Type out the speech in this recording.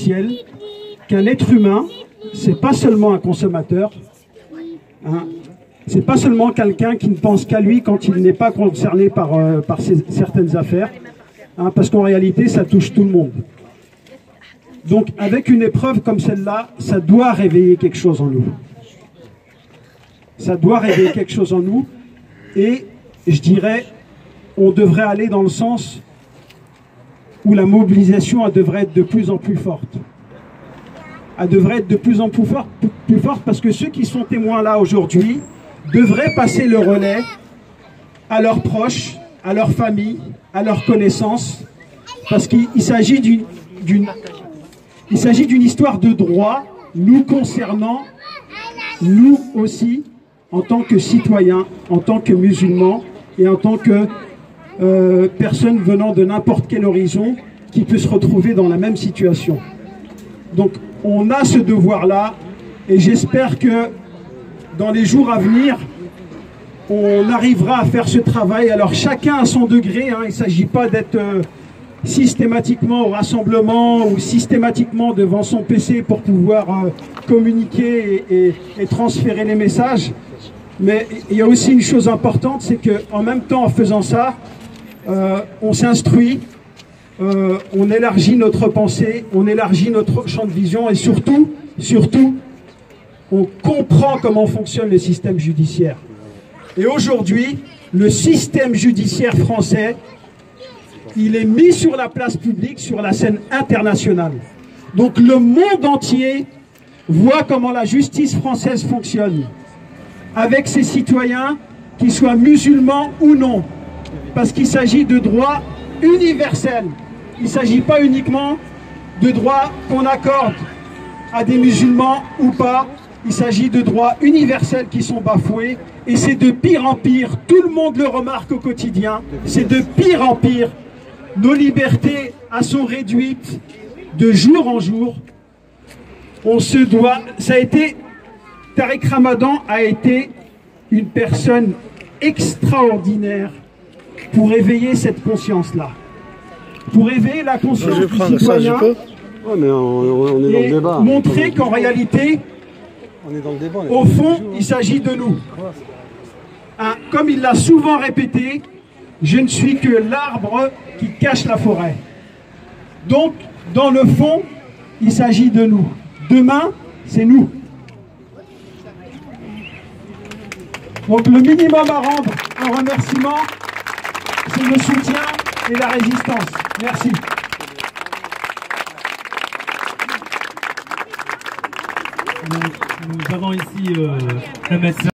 essentiel, qu'un être humain, c'est pas seulement un consommateur, hein, c'est pas seulement quelqu'un qui ne pense qu'à lui quand il n'est pas concerné par certaines affaires, hein, parce qu'en réalité, ça touche tout le monde. Donc, avec une épreuve comme celle-là, ça doit réveiller quelque chose en nous. Ça doit réveiller quelque chose en nous, et je dirais, on devrait aller dans le sens où la mobilisation elle devrait être de plus en plus forte. Elle devrait être de plus en plus forte parce que ceux qui sont témoins là aujourd'hui devraient passer le relais à leurs proches, à leurs familles, à leurs connaissances, parce qu'il s'agit d'une histoire de droit nous concernant, nous aussi, en tant que citoyens, en tant que musulmans et en tant que personnes venant de n'importe quel horizon qui peut se retrouver dans la même situation. Donc on a ce devoir-là et j'espère que dans les jours à venir, on arrivera à faire ce travail. Alors chacun à son degré, hein, il ne s'agit pas d'être systématiquement au rassemblement ou systématiquement devant son PC pour pouvoir communiquer et transférer les messages. Mais il y a aussi une chose importante, c'est qu'en même temps en faisant ça, on s'instruit, on élargit notre pensée, on élargit notre champ de vision et surtout, on comprend comment fonctionne le système judiciaire. Et aujourd'hui, le système judiciaire français, il est mis sur la place publique, sur la scène internationale. Donc le monde entier voit comment la justice française fonctionne, avec ses citoyens, qu'ils soient musulmans ou non, parce qu'il s'agit de droits universels. Il ne s'agit pas uniquement de droits qu'on accorde à des musulmans ou pas, il s'agit de droits universels qui sont bafoués, et c'est de pire en pire, tout le monde le remarque au quotidien, c'est de pire en pire, nos libertés sont réduites de jour en jour. On se doit, ça a été, Tariq Ramadan a été une personne extraordinaire pour éveiller cette conscience-là, pour éveiller la conscience du citoyen, mais on est dans le débat. Montrer qu'en réalité, on est dans le débat, au fond, il s'agit de nous. Hein, comme il l'a souvent répété, je ne suis que l'arbre qui cache la forêt. Donc, dans le fond, il s'agit de nous. Demain, c'est nous. Donc, le minimum à rendre en remerciement, c'est le soutien et la résistance. Merci. Nous avons ici un médecin.